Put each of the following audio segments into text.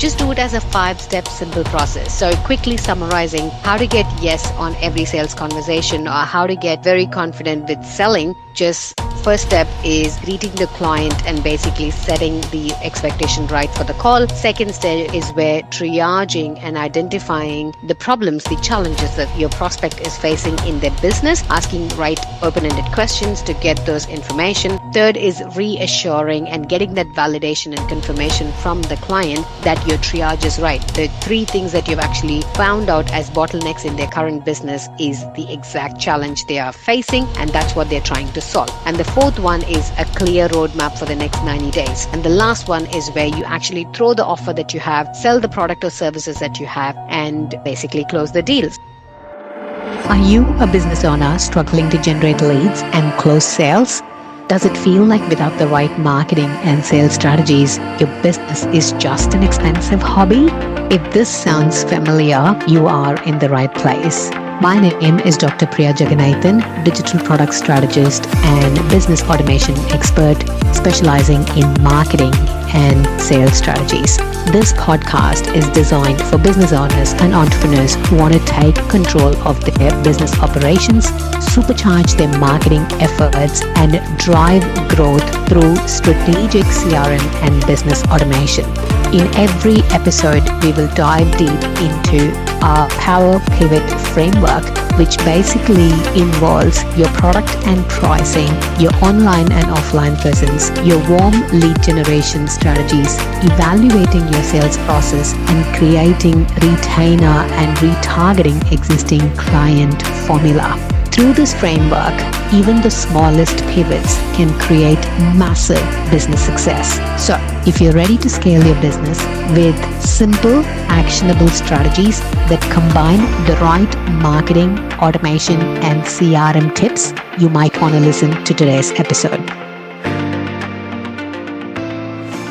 just do it as a 5-step simple process. So quickly summarizing how to get yes on every sales conversation or how to get very confident with selling. Just first step is greeting the client and basically setting the expectation right for the call. Second step is where triaging and identifying the problems, the challenges that your prospect is facing in their business, asking right open-ended questions to get those information. Third is reassuring and getting that validation and confirmation from the client that your triage is right. The 3 things that you've actually found out as bottlenecks in their current business is the exact challenge they are facing, and that's what they're trying to solve. And the fourth one is a clear roadmap for the next 90 days. And the last one is where you actually throw the offer that you have, sell the product or services that you have, and basically close the deals. Are you a business owner struggling to generate leads and close sales? Does it feel like without the right marketing and sales strategies, your business is just an expensive hobby? If this sounds familiar, you are in the right place. My name is Dr. Priya Jagannathan, digital product strategist and business automation expert specializing in marketing and sales strategies. This podcast is designed for business owners and entrepreneurs who want to take control of their business operations, supercharge their marketing efforts, and drive growth through strategic CRM and business automation. In every episode, we will dive deep into our Power Pivot framework, which basically involves your product and pricing, your online and offline presence, your warm lead generation strategies, evaluating your sales process, and creating retainer and retargeting existing client formula. Through this framework, even the smallest pivots can create massive business success. So, if you're ready to scale your business with simple, actionable strategies that combine the right marketing, automation, and CRM tips, you might want to listen to today's episode.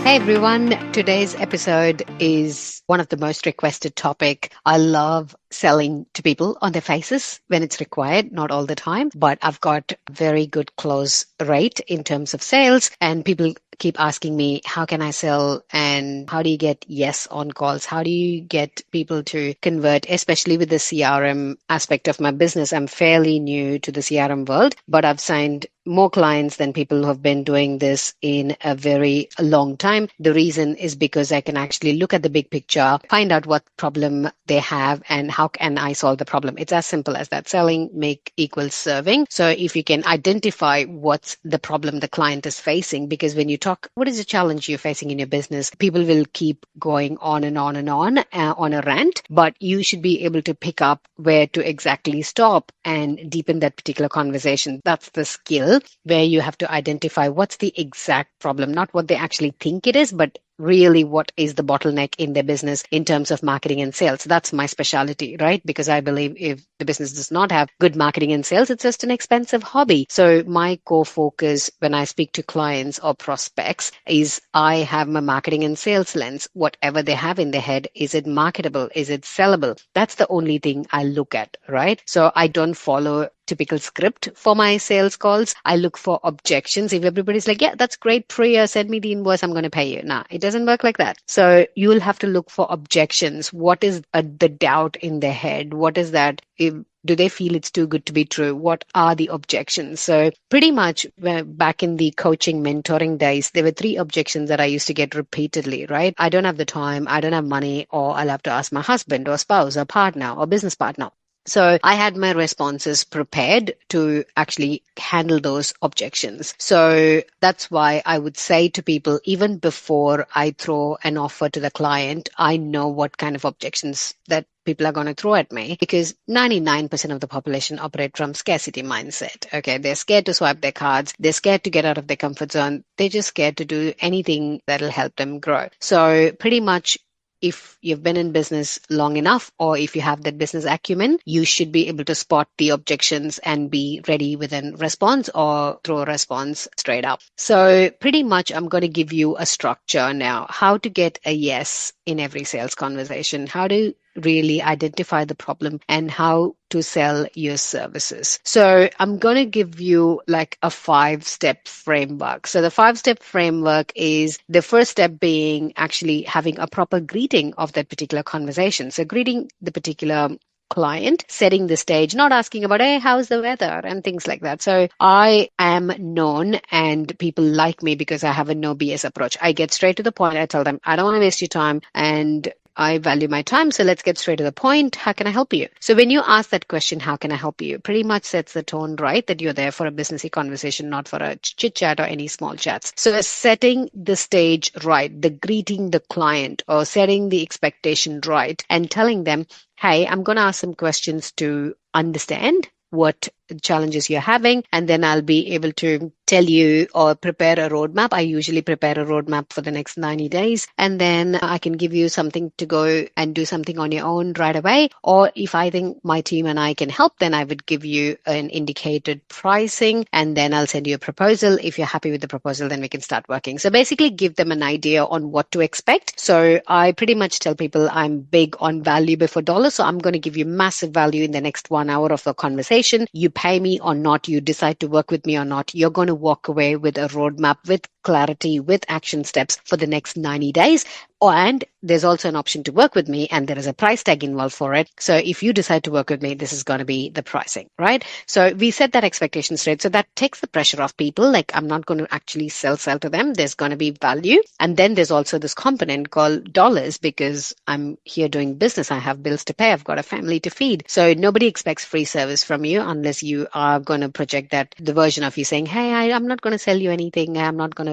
Hey everyone, today's episode is one of the most requested topic. I love selling to people on their faces when it's required, not all the time, but I've got very good close rate in terms of sales, and people keep asking me, how can I sell and how do you get yes on calls? How do you get people to convert, especially with the CRM aspect of my business? I'm fairly new to the CRM world, but I've signed more clients than people who have been doing this in a very long time. The reason is because I can actually look at the big picture, find out what problem they have and how can I solve the problem. It's as simple as that. Selling make equals serving. So if you can identify what's the problem the client is facing, because when you talk, what is the challenge you're facing in your business? People will keep going on and on and on a rant, but you should be able to pick up where to exactly stop and deepen that particular conversation. That's the skill where you have to identify what's the exact problem, not what they actually think it is, but really what is the bottleneck in their business in terms of marketing and sales. That's my specialty, right? Because I believe if the business does not have good marketing and sales, it's just an expensive hobby. So my core focus when I speak to clients or prospects is I have my marketing and sales lens. Whatever they have in their head, is it marketable? Is it sellable? That's the only thing I look at, right? So I don't follow typical script for my sales calls. I look for objections. If everybody's like, yeah, that's great, Priya, send me the invoice, I'm going to pay you. Nah, it doesn't work like that. So you will have to look for objections. What is the doubt in their head? What is that? Do they feel it's too good to be true? What are the objections? So pretty much back in the coaching mentoring days, there were 3 objections that I used to get repeatedly, right? I don't have the time, I don't have money, or I'll have to ask my husband or spouse or partner or business partner. So I had my responses prepared to actually handle those objections. So that's why I would say to people, even before I throw an offer to the client, I know what kind of objections that people are going to throw at me, because 99% of the population operate from scarcity mindset. Okay, they're scared to swipe their cards. They're scared to get out of their comfort zone. They're just scared to do anything that'll help them grow. So pretty much if you've been in business long enough, or if you have that business acumen, you should be able to spot the objections and be ready with a response or throw a response straight up. So pretty much I'm going to give you a structure now, how to get a yes in every sales conversation, how to really identify the problem and how to sell your services. So I'm going to give you like a 5-step framework. So the 5-step framework is the first step being actually having a proper greeting of that particular conversation. So greeting the particular client, setting the stage, not asking about, hey, how's the weather and things like that. So I am known and people like me because I have a no BS approach. I get straight to the point. I tell them, I don't want to waste your time and I value my time. So let's get straight to the point. How can I help you? So when you ask that question, how can I help you? Pretty much sets the tone, right? That you're there for a businessy conversation, not for a chit chat or any small chats. So setting the stage right, the greeting the client or setting the expectation right and telling them, hey, I'm going to ask some questions to understand what challenges you're having, and then I'll be able to tell you or prepare a roadmap. I usually prepare a roadmap for the next 90 days, and then I can give you something to go and do something on your own right away. Or if I think my team and I can help, then I would give you an indicated pricing, and then I'll send you a proposal. If you're happy with the proposal, then we can start working. So basically give them an idea on what to expect. So I pretty much tell people I'm big on value before dollar. So I'm going to give you massive value in the next 1 hour of the conversation. You pay me or not, you decide to work with me or not, you're going to walk away with a roadmap, with clarity, with action steps for the next 90 days. And there's also an option to work with me, and there is a price tag involved for it. So if you decide to work with me, this is going to be the pricing, right? So we set that expectation straight. So that takes the pressure off people. Like, I'm not going to actually sell to them. There's going to be value. And then there's also this component called dollars, because I'm here doing business. I have bills to pay. I've got a family to feed. So nobody expects free service from you unless you are going to project that the version of you saying, hey, I'm not going to sell you anything. You're not going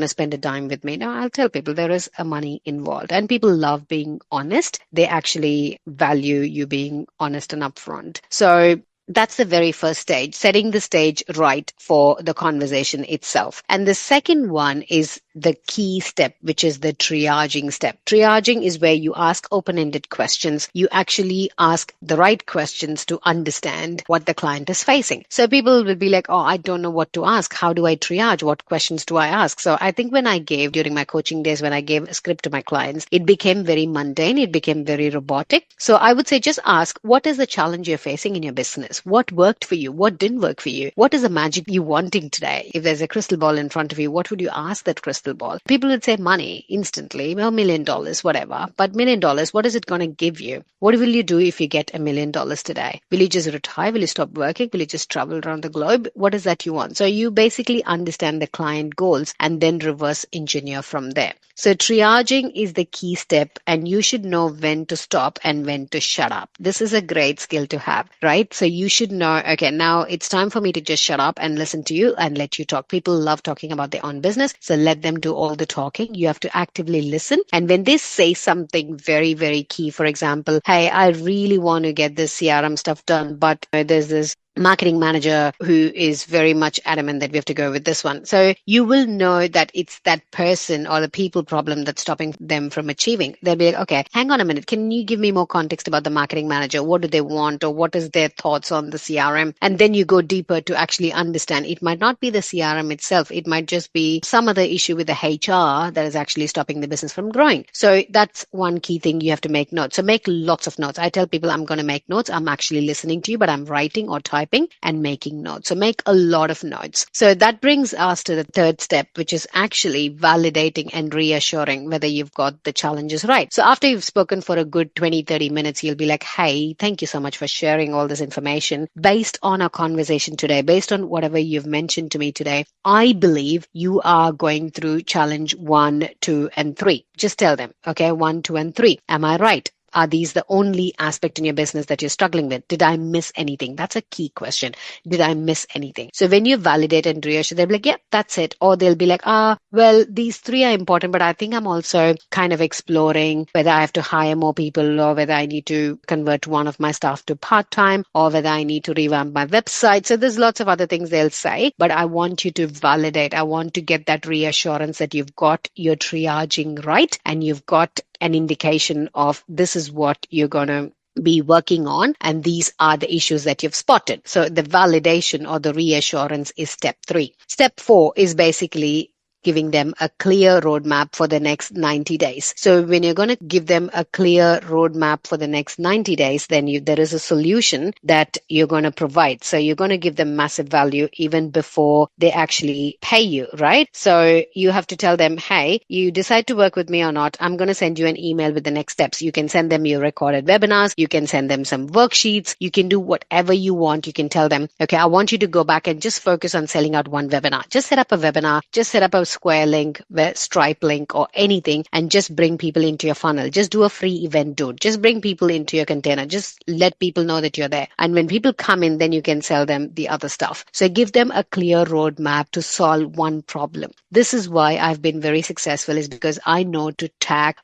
to spend a dime with me. No, I'll tell people there is a money involved, and people love being honest. They actually value you being honest and upfront. So that's the very first stage, setting the stage right for the conversation itself. And the second one is the key step, which is the triaging step. Triaging is where you ask open-ended questions. You actually ask the right questions to understand what the client is facing. So people will be like, oh, I don't know what to ask. How do I triage? What questions do I ask? So I think during my coaching days, when I gave a script to my clients, it became very mundane. It became very robotic. So I would say just ask, what is the challenge you're facing in your business? What worked for you? What didn't work for you? What is the magic you wanting today? If there's a crystal ball in front of you, what would you ask that crystal ball? People would say money instantly, well, $1 million, whatever. But $1 million, what is it going to give you? What will you do if you get $1 million today? Will you just retire? Will you stop working? Will you just travel around the globe? What is that you want? So you basically understand the client goals and then reverse engineer from there. So triaging is the key step, and you should know when to stop and when to shut up. This is a great skill to have, right? So you should know, okay, now it's time for me to just shut up and listen to you and let you talk. People love talking about their own business, so let them do all the talking. You have to actively listen. And when they say something very, very key, for example, hey, I really want to get this CRM stuff done, but there's this marketing manager who is very much adamant that we have to go with this one. So you will know that it's that person or the people problem that's stopping them from achieving. They'll be like, okay, hang on a minute. Can you give me more context about the marketing manager? What do they want, or what is their thoughts on the CRM? And then you go deeper to actually understand. It might not be the CRM itself. It might just be some other issue with the HR that is actually stopping the business from growing. So that's one key thing you have to make notes. So make lots of notes. I tell people I'm going to make notes. I'm actually listening to you, but I'm writing or typing and making notes. So make a lot of notes. So that brings us to the third step, which is actually validating and reassuring whether you've got the challenges right. So after you've spoken for a good 20-30 minutes, you'll be like, hey, thank you so much for sharing all this information. Based on our conversation today, based on whatever you've mentioned to me today, I believe you are going through challenge 1, 2, and 3. Just tell them, okay, 1, 2, and 3. Am I right? Are these the only aspect in your business that you're struggling with? Did I miss anything? That's a key question. Did I miss anything? So when you validate and reassure, they'll be like, yeah, that's it. Or they'll be like, well, these 3 are important, but I think I'm also kind of exploring whether I have to hire more people, or whether I need to convert one of my staff to part-time, or whether I need to revamp my website. So there's lots of other things they'll say, but I want you to validate. I want to get that reassurance that you've got your triaging right, and you've got an indication of this is what you're going to be working on, and these are the issues that you've spotted. So the validation or the reassurance is step 3. Step 4 is basically giving them a clear roadmap for the next 90 days. So when you're going to give them a clear roadmap for the next 90 days, then there is a solution that you're going to provide. So you're going to give them massive value even before they actually pay you, right? So you have to tell them, hey, you decide to work with me or not, I'm going to send you an email with the next steps. You can send them your recorded webinars. You can send them some worksheets. You can do whatever you want. You can tell them, okay, I want you to go back and just focus on selling out one webinar. Just set up a webinar, just set up a Square link, Stripe link or anything, and just bring people into your funnel. Just do a free event, dude. Just bring people into your container. Just let people know that you're there. And when people come in, then you can sell them the other stuff. So give them a clear roadmap to solve one problem. This is why I've been very successful, is because I know to tap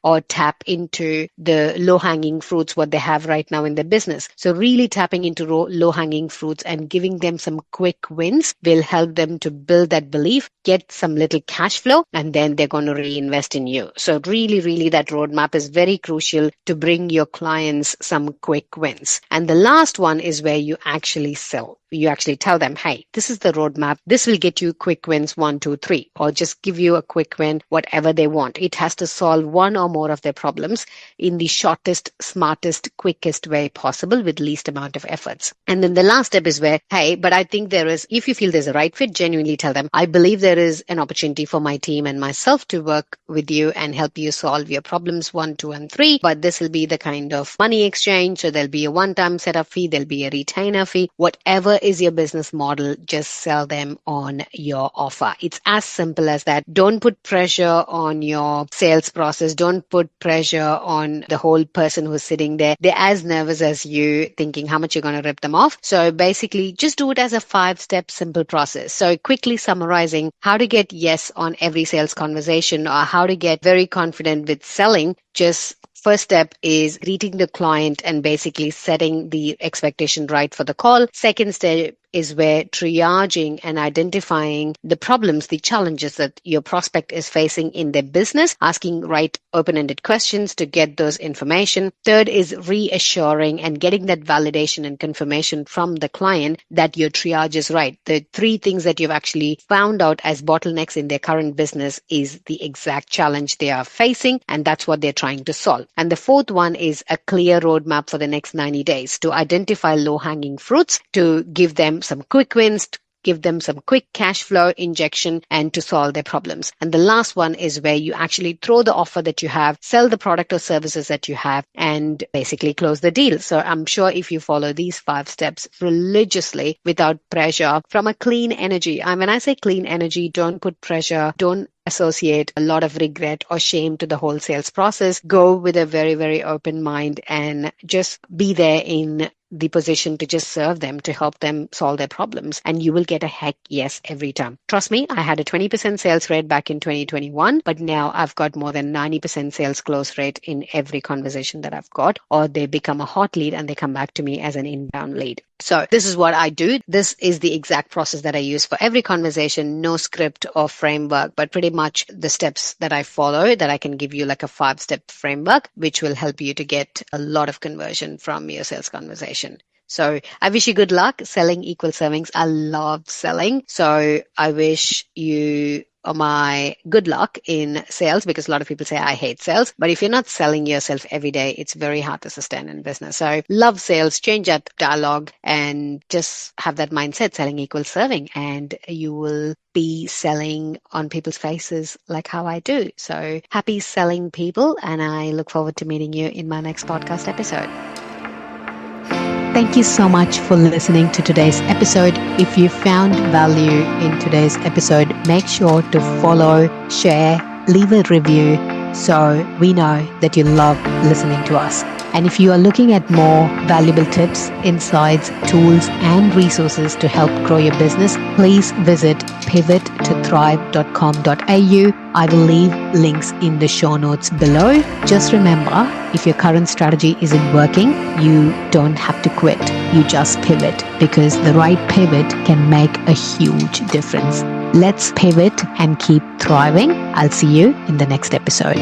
into the low-hanging fruits, what they have right now in their business. So really tapping into low-hanging fruits and giving them some quick wins will help them to build that belief, get some little cash flow, and then they're going to reinvest in you. So really, that roadmap is very crucial to bring your clients some quick wins. And the last one is where you actually sell. You actually tell them, hey, this is the roadmap. This will get you quick wins 1, 2, 3, or just give you a quick win, whatever they want. It has to solve one or more of their problems in the shortest, smartest, quickest way possible with least amount of efforts. And then the last step is where, hey, but I think if you feel there's a right fit, genuinely tell them, I believe there is an opportunity for my team and myself to work with you and help you solve your problems 1, 2, and 3. But this will be the kind of money exchange. So there'll be a one-time setup fee. There'll be a retainer fee. Whatever is your business model, just sell them on your offer. It's as simple as that. Don't put pressure on your sales process. Don't put pressure on the whole person who's sitting there. They're as nervous as you, thinking how much you're going to rip them off. So basically, just do it as a 5-step simple process. So quickly summarizing how to get yes on every sales conversation, or how to get very confident with selling. Just first step is greeting the client and basically setting the expectation right for the call. Second step is where triaging and identifying the problems, the challenges that your prospect is facing in their business, asking right open-ended questions to get those information. Third is reassuring and getting that validation and confirmation from the client that your triage is right. The 3 things that you've actually found out as bottlenecks in their current business is the exact challenge they are facing, and that's what they're trying to solve. And the fourth one is a clear roadmap for the next 90 days to identify low-hanging fruits, to give them some quick wins, to give them some quick cash flow injection, and to solve their problems. And the last one is where you actually throw the offer that you have, sell the product or services that you have, and basically close the deal. So I'm sure if you follow these 5 steps religiously without pressure, from a clean energy, and when I say clean energy, don't put pressure, don't associate a lot of regret or shame to the whole sales process. Go with a very, very open mind and just be there in the position to just serve them, to help them solve their problems. And you will get a heck yes every time. Trust me, I had a 20% sales rate back in 2021, but now I've got more than 90% sales close rate in every conversation that I've got, or they become a hot lead and they come back to me as an inbound lead. So this is what I do. This is the exact process that I use for every conversation, no script or framework, but pretty much the steps that I follow, that I can give you like a 5-step framework, which will help you to get a lot of conversion from your sales conversation. So I wish you good luck selling equal servings. I love selling. So I wish you my good luck in sales, because a lot of people say I hate sales. But if you're not selling yourself every day, it's very hard to sustain in business. So love sales, change that dialogue, and just have that mindset, selling equals serving, and you will be selling on people's faces like how I do. So happy selling, people, and I look forward to meeting you in my next podcast episode. Thank you so much for listening to today's episode. If you found value in today's episode, make sure to follow, share, leave a review so we know that you love listening to us. And if you are looking at more valuable tips, insights, tools, and resources to help grow your business, please visit pivottothrive.com.au. I will leave links in the show notes below. Just remember, if your current strategy isn't working, you don't have to quit. You just pivot, because the right pivot can make a huge difference. Let's pivot and keep thriving. I'll see you in the next episode.